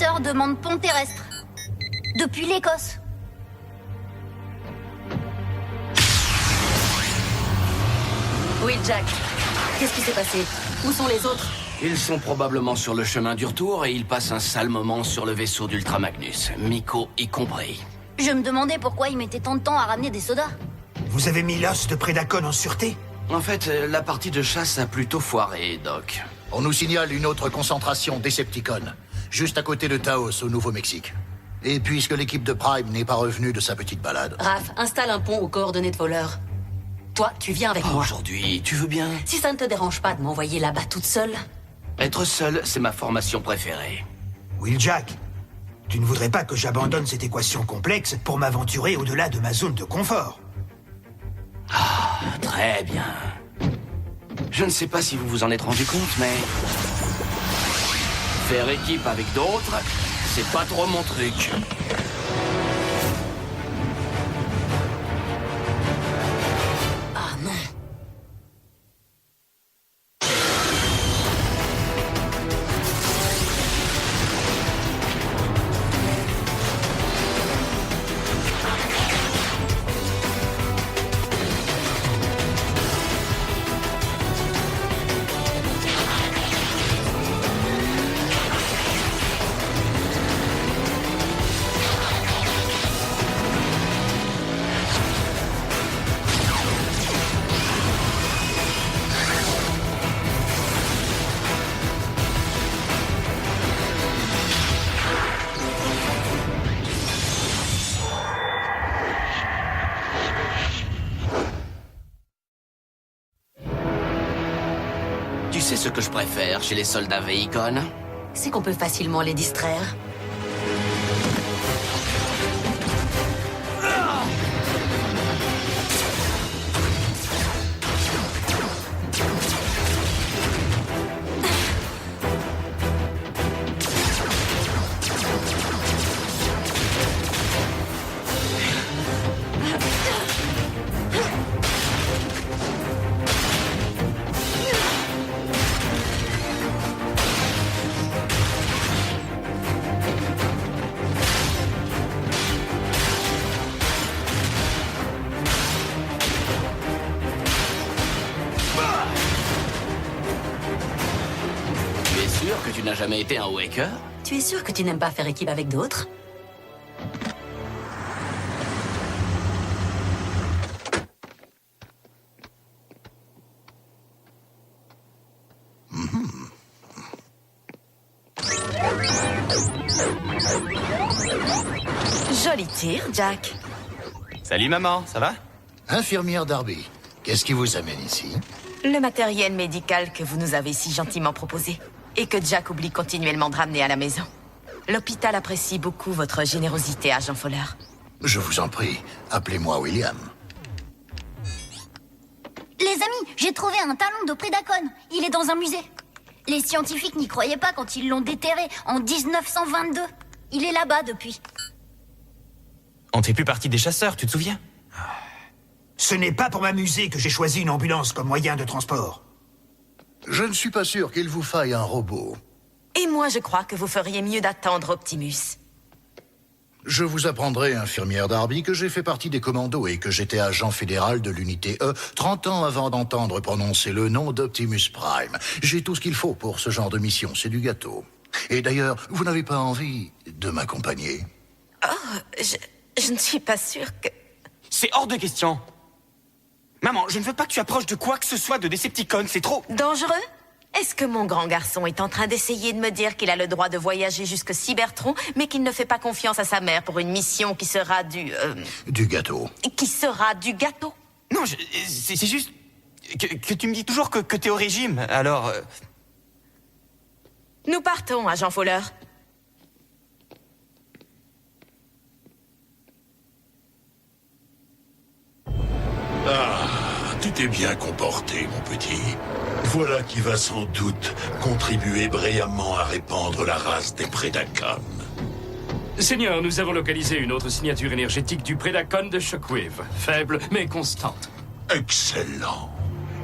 Peter demande pont terrestre. Depuis l'Écosse. Jack, qu'est-ce qui s'est passé? Où sont les autres? Ils sont probablement sur le chemin du retour et ils passent un sale moment sur le vaisseau d'Ultra Magnus, Miko y compris. Je me demandais pourquoi ils mettaient tant de temps à ramener des sodas. Vous avez mis l'os de Predacon en sûreté? En fait, la partie de chasse a plutôt foiré, Doc. On nous signale une autre concentration Decepticon, juste à côté de Taos, au Nouveau-Mexique. Et puisque l'équipe de Prime n'est pas revenue de sa petite balade... Raph, installe un pont aux coordonnées de voleurs. Toi, tu viens avec moi. Aujourd'hui, tu veux bien? Si ça ne te dérange pas de m'envoyer là-bas toute seule. Être seul, c'est ma formation préférée. Wheeljack, tu ne voudrais pas que j'abandonne cette équation complexe pour m'aventurer au-delà de ma zone de confort? Ah, très bien. Je ne sais pas si vous vous en êtes rendu compte, mais... faire équipe avec d'autres, c'est pas trop mon truc. Ah non. Tu sais ce que je préfère chez les soldats Veikon? C'est qu'on peut facilement les distraire. Que tu n'as jamais été un Waker? Tu es sûr que tu n'aimes pas faire équipe avec d'autres? Joli tir, Jack. Salut maman, ça va? Infirmière Darby, qu'est-ce qui vous amène ici? Le matériel médical que vous nous avez si gentiment proposé et que Jack oublie continuellement de ramener à la maison. L'hôpital apprécie beaucoup votre générosité, agent Fowler. Je vous en prie, appelez-moi William. Les amis, j'ai trouvé un talon de Predacon. Il est dans un musée. Les scientifiques n'y croyaient pas quand ils l'ont déterré en 1922. Il est là-bas depuis. On ne fait plus partie des chasseurs, tu te souviens? Ce n'est pas pour m'amuser que j'ai choisi une ambulance comme moyen de transport. Je ne suis pas sûr qu'il vous faille un robot. Et moi, je crois que vous feriez mieux d'attendre Optimus. Je vous apprendrai, infirmière Darby, que j'ai fait partie des commandos et que j'étais agent fédéral de l'unité E 30 ans avant d'entendre prononcer le nom d'Optimus Prime. J'ai tout ce qu'il faut pour ce genre de mission, c'est du gâteau. Et d'ailleurs, vous n'avez pas envie de m'accompagner? Oh, je ne suis pas sûre que... C'est hors de question. Maman, je ne veux pas que tu approches de quoi que ce soit de Decepticon, c'est trop... Dangereux? Est-ce que mon grand garçon est en train d'essayer de me dire qu'il a le droit de voyager jusque Cybertron, mais qu'il ne fait pas confiance à sa mère pour une mission qui sera du gâteau. Qui sera du gâteau? Non, c'est juste que tu me dis toujours que t'es au régime, alors... Nous partons, agent Fowler. Ah, tu t'es bien comporté, mon petit. Voilà qui va sans doute contribuer brillamment à répandre la race des Predacon. Seigneur, nous avons localisé une autre signature énergétique du Predacon de Shockwave. Faible, mais constante. Excellent.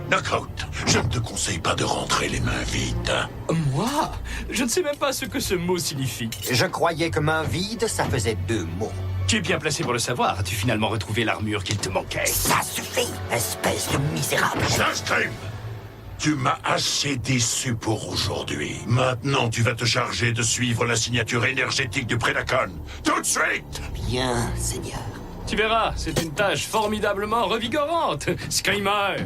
Knockout, je ne te conseille pas de rentrer les mains vides. Moi? Je ne sais même pas ce que ce mot signifie. Je croyais que main vide, ça faisait 2 mots. Tu es bien placé pour le savoir. As-tu finalement retrouvé l'armure qu'il te manquait? Ça suffit, espèce de misérable. Starscream, tu m'as assez déçu pour aujourd'hui. Maintenant, tu vas te charger de suivre la signature énergétique du Predacon. Tout de suite! Bien, Seigneur. Tu verras, c'est une tâche formidablement revigorante. Screamer!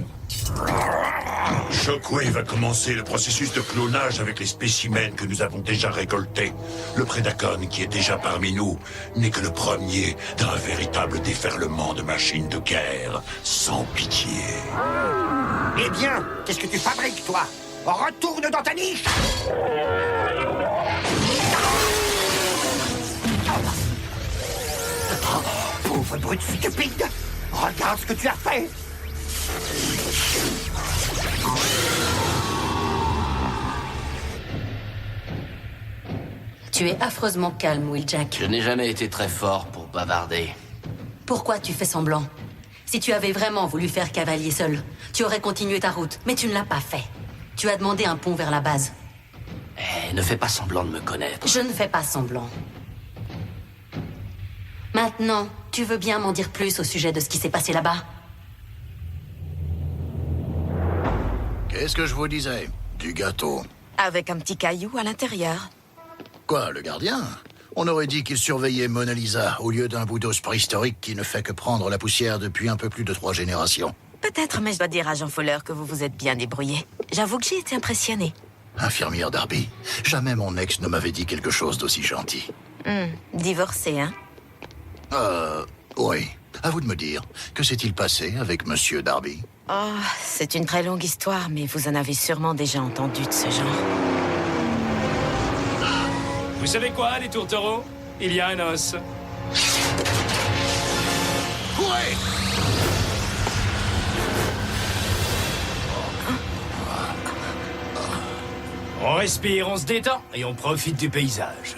Shockwave va commencer le processus de clonage avec les spécimens que nous avons déjà récoltés. Le Predacon, qui est déjà parmi nous, n'est que le premier d'un véritable déferlement de machines de guerre, sans pitié. Eh bien, qu'est-ce que tu fabriques, toi? Retourne dans ta niche! Pauvre brute stupide! Regarde ce que tu as fait! Tu es affreusement calme, Wheeljack. Je n'ai jamais été très fort pour bavarder. Pourquoi tu fais semblant? Si tu avais vraiment voulu faire cavalier seul, tu aurais continué ta route, mais tu ne l'as pas fait. Tu as demandé un pont vers la base. Eh, ne fais pas semblant de me connaître. Je ne fais pas semblant. Maintenant, tu veux bien m'en dire plus au sujet de ce qui s'est passé là-bas? Qu'est-ce que je vous disais? Du gâteau. Avec un petit caillou à l'intérieur. Quoi, le gardien? On aurait dit qu'il surveillait Mona Lisa au lieu d'un bout d'os préhistorique qui ne fait que prendre la poussière depuis un peu plus de 3 générations. Peut-être, mais je dois dire à Jean Fowler que vous vous êtes bien débrouillé. J'avoue que j'ai été impressionnée. Infirmière Darby, jamais mon ex ne m'avait dit quelque chose d'aussi gentil. Divorcé, hein? Oui. À vous de me dire, que s'est-il passé avec Monsieur Darby? Oh, c'est une très longue histoire, mais vous en avez sûrement déjà entendu de ce genre. Vous savez quoi, les tourtereaux? Il y a un os. Courez! On respire, on se détend et on profite du paysage.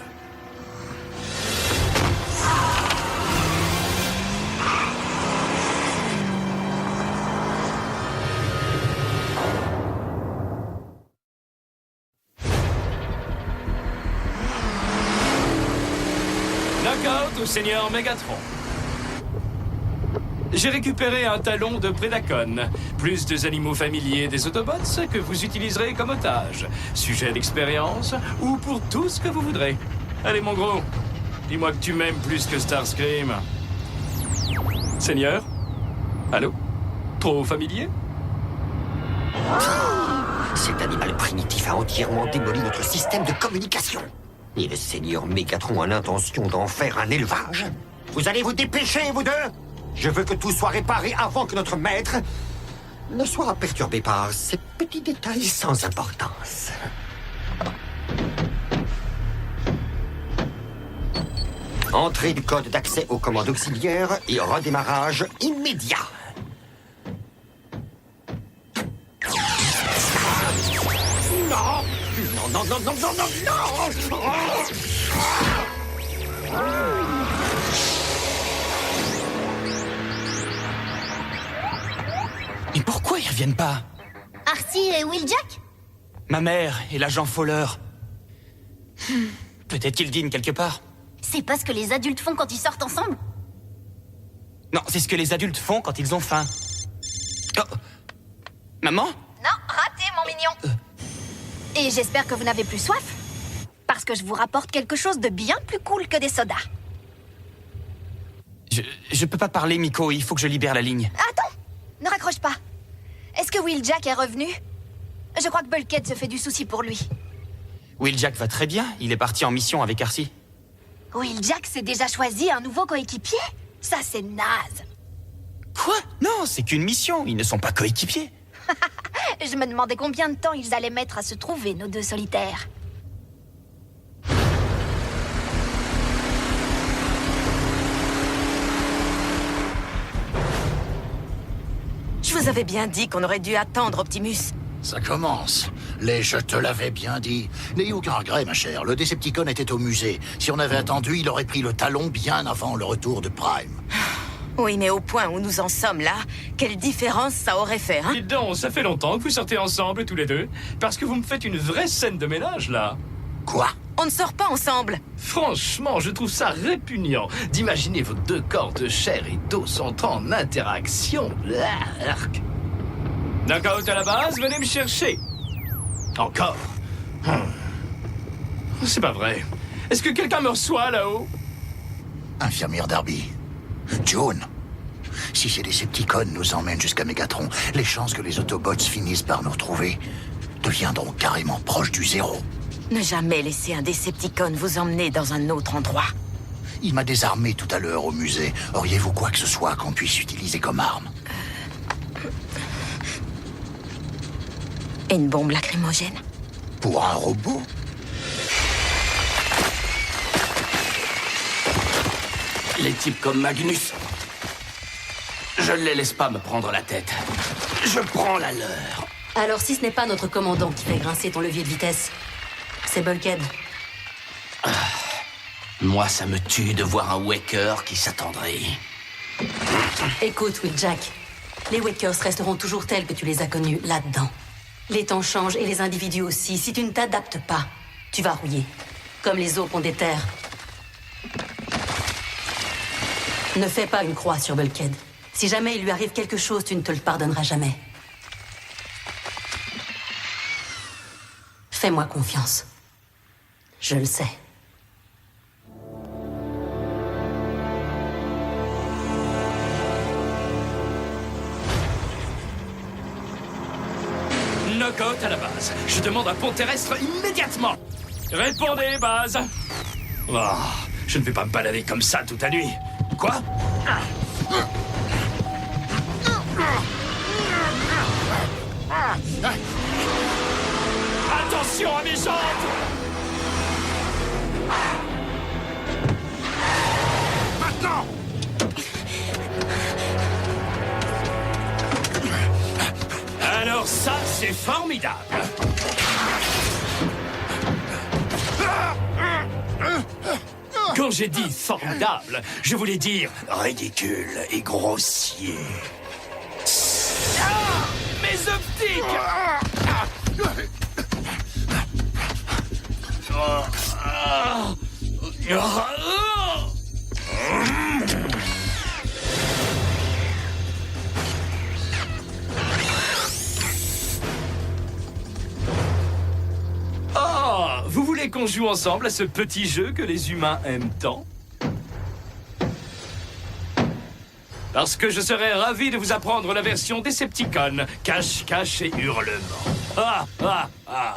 Knockout au seigneur Megatron. J'ai récupéré un talon de Predacon, plus des animaux familiers des Autobots que vous utiliserez comme otages, sujet d'expérience ou pour tout ce que vous voudrez. Allez mon gros, dis-moi que tu m'aimes plus que Starscream. Seigneur? Allô? Trop familier? Cet animal primitif a entièrement démoli notre système de communication. Et le seigneur Mégatron a l'intention d'en faire un élevage. Vous allez vous dépêcher, vous deux! Je veux que tout soit réparé avant que notre maître ne soit perturbé par ces petits détails sans importance. Entrée du code d'accès aux commandes auxiliaires et redémarrage immédiat. Non! Non, non, non, non, non, non, non! Mais pourquoi ils reviennent pas? Artie et Wheeljack? Ma mère et l'agent Fowler. Peut-être qu'ils dînent quelque part. C'est pas ce que les adultes font quand ils sortent ensemble? Non, c'est ce que les adultes font quand ils ont faim. Oh. Maman? Non, raté, mon mignon. Et j'espère que vous n'avez plus soif. Parce que je vous rapporte quelque chose de bien plus cool que des sodas. Je peux pas parler, Miko. Il faut que je libère la ligne. Attends, ne raccroche pas. Est-ce que Wheeljack est revenu? Je crois que Bulkhead se fait du souci pour lui. Wheeljack va très bien. Il est parti en mission avec Arcee. Wheeljack s'est déjà choisi un nouveau coéquipier? Ça, c'est naze. Quoi? Non, c'est qu'une mission. Ils ne sont pas coéquipiers. Je me demandais combien de temps ils allaient mettre à se trouver, nos deux solitaires. Je vous avais bien dit qu'on aurait dû attendre Optimus. Ça commence. Les je te l'avais bien dit. N'ayez aucun regret, ma chère. Le Decepticon était au musée. Si on avait attendu, il aurait pris le talon bien avant le retour de Prime. Oui, mais au point où nous en sommes là, quelle différence ça aurait fait, hein? Dites donc, ça fait longtemps que vous sortez ensemble tous les deux. Parce que vous me faites une vraie scène de ménage, là. Quoi? On ne sort pas ensemble. Franchement, je trouve ça répugnant d'imaginer vos deux corps de chair et d'os entrant en interaction. Knockout à la base, venez me chercher. Encore? C'est pas vrai. Est-ce que quelqu'un me reçoit là-haut? Infirmière Darby. June. Si ces Decepticons nous emmènent jusqu'à Mégatron, les chances que les Autobots finissent par nous retrouver deviendront carrément proches du zéro. Ne jamais laisser un Decepticon vous emmener dans un autre endroit. Il m'a désarmé tout à l'heure au musée. Auriez-vous quoi que ce soit qu'on puisse utiliser comme arme? Une bombe lacrymogène? Pour un robot? Les types comme Magnus, je ne les laisse pas me prendre la tête. Je prends la leur. Alors si ce n'est pas notre commandant qui fait grincer ton levier de vitesse, c'est Bulkhead. Moi, ça me tue de voir un Waker qui s'attendrit. Écoute, Wheeljack, les Wakers resteront toujours tels que tu les as connus là-dedans. Les temps changent et les individus aussi. Si tu ne t'adaptes pas, tu vas rouiller. Comme les eaux qu'on déterre. Ne fais pas une croix sur Bulkhead. Si jamais il lui arrive quelque chose, tu ne te le pardonneras jamais. Fais-moi confiance. Je le sais. Knockout à la base. Je demande un pont terrestre immédiatement. Répondez, base. Oh, je ne vais pas me balader comme ça toute la nuit. Quoi? Attention à mes jambes! Maintenant! Alors ça, c'est formidable. Quand j'ai dit formidable, je voulais dire ridicule et grossier. Ah, mes optiques! Oh, vous voulez qu'on joue ensemble à ce petit jeu que les humains aiment tant? Parce que je serais ravi de vous apprendre la version Decepticon, cache-cache et hurlement. Ah, ah, ah.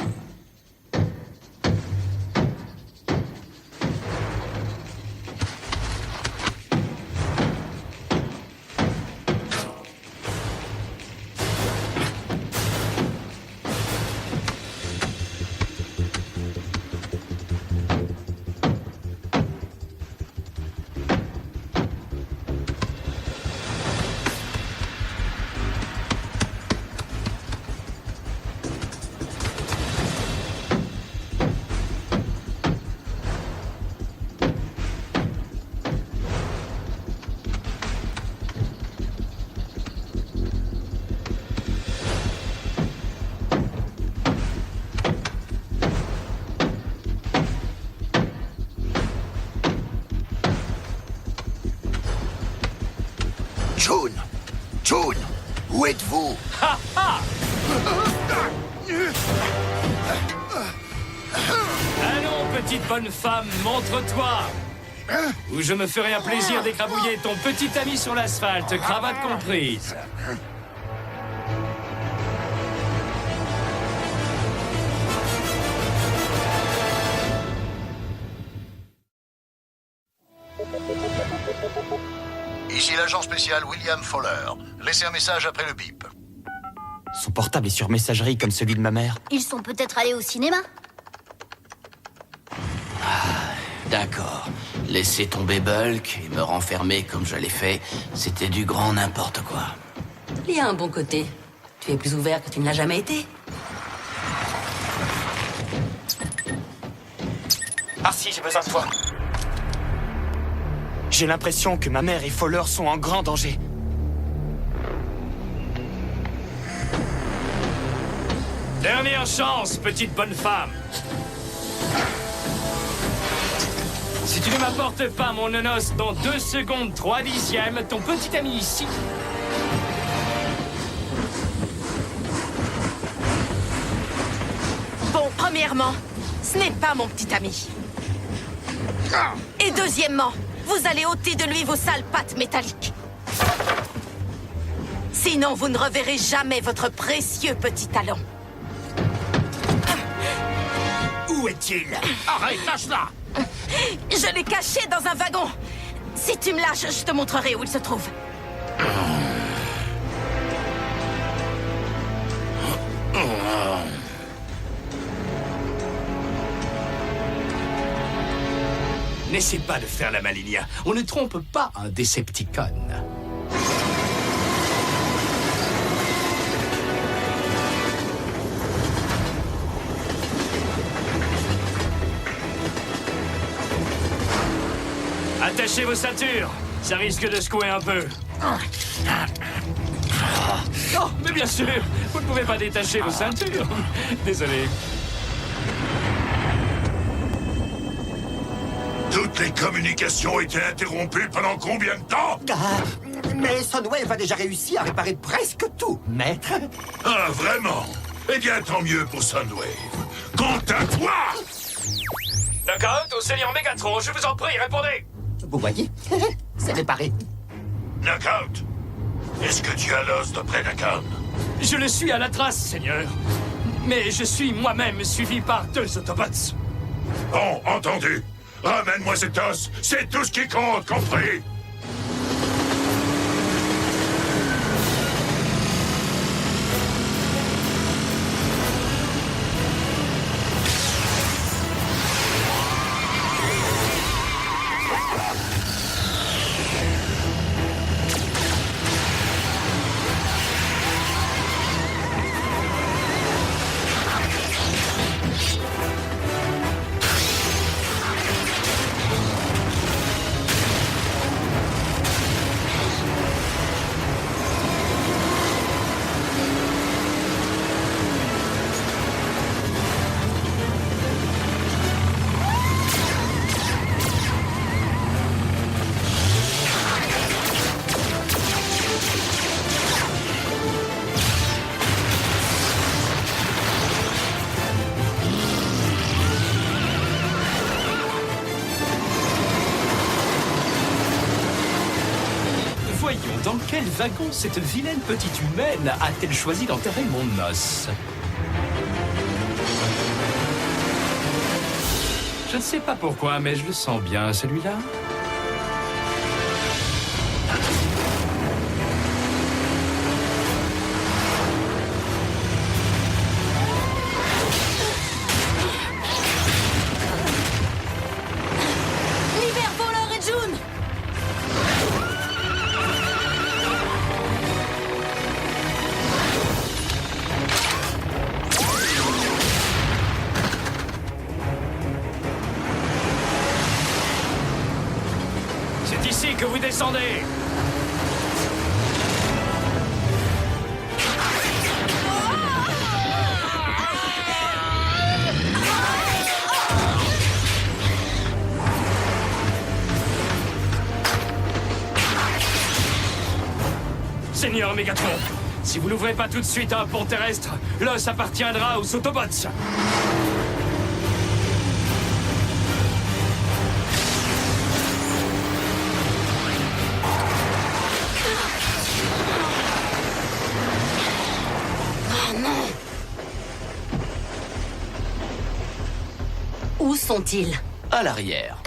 June! June! Où êtes-vous? Ha ha! Allons, petite bonne femme, montre-toi! Ou je me ferai un plaisir d'écrabouiller ton petit ami sur l'asphalte, cravate comprise. Ici l'agent spécial William Fowler. Laissez un message après le bip. Son portable est sur messagerie comme celui de ma mère. Ils sont peut-être allés au cinéma. D'accord. Laisser tomber Bulk et me renfermer comme je l'ai fait, c'était du grand n'importe quoi. Il y a un bon côté. Tu es plus ouvert que tu ne l'as jamais été. Ah si, j'ai besoin de toi. J'ai l'impression que ma mère et Fowler sont en grand danger. Dernière chance, petite bonne femme. Si tu ne m'apportes pas mon nonos dans 2 secondes 3 dixièmes, ton petit ami ici... Bon, premièrement, ce n'est pas mon petit ami. Et deuxièmement, vous allez ôter de lui vos sales pattes métalliques. Sinon, vous ne reverrez jamais votre précieux petit talon. Où est-il? Arrête, lâche-la! Je l'ai caché dans un wagon. Si tu me lâches, je te montrerai où il se trouve. N'essaie pas de faire la maligne. On ne trompe pas un Decepticon. Attachez vos ceintures. Ça risque de secouer un peu. Oh, mais bien sûr, vous ne pouvez pas détacher vos ceintures. Désolé. Toutes les communications ont été interrompues pendant combien de temps? Mais Soundwave a déjà réussi à réparer presque tout, maître. Ah, vraiment? Eh bien, tant mieux pour Soundwave. Quant à toi! Knockout au Seigneur Megatron, je vous en prie, répondez! Vous voyez, c'est réparé. Knockout, est-ce que tu as l'os de Predacon? Je le suis à la trace, Seigneur. Mais je suis moi-même suivi par 2 Autobots. Bon, entendu. Ramène-moi cet os, c'est tout ce qui compte, compris? Dans quel wagon cette vilaine petite humaine a-t-elle choisi d'enterrer mon os? Je ne sais pas pourquoi, mais je le sens bien, celui-là. Libère Fowler et June! C'est ici que vous descendez. Seigneur Megatron, si vous n'ouvrez pas tout de suite un pont terrestre, l'os appartiendra aux Autobots. Où sont-ils? À l'arrière.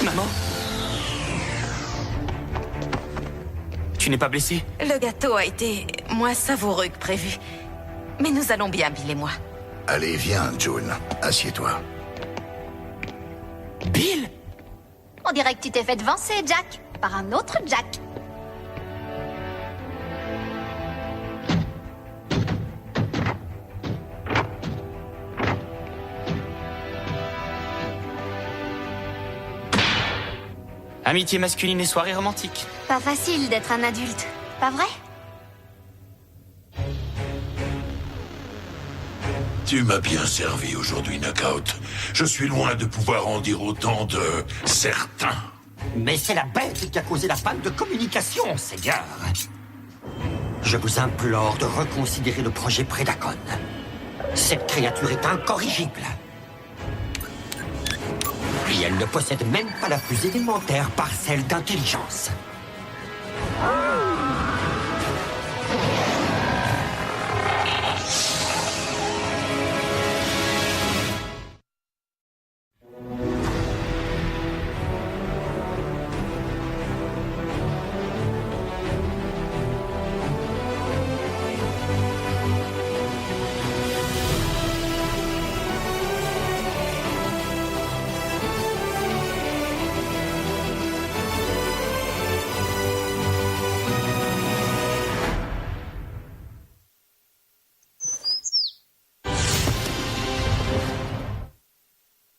Maman? Tu n'es pas blessée? Le gâteau a été moins savoureux que prévu. Mais nous allons bien, Bill et moi. Allez, viens, June. Assieds-toi. Bill? On dirait que tu t'es fait devancer, Jack, par un autre Jack. Amitié masculine et soirée romantique. Pas facile d'être un adulte, pas vrai? Tu m'as bien servi aujourd'hui, Knockout. Je suis loin de pouvoir en dire autant de certains. Mais c'est la bête qui a causé la panne de communication, Seigneur. Je vous implore de reconsidérer le projet Predacon. Cette créature est incorrigible. Et elle ne possède même pas la plus élémentaire parcelle d'intelligence.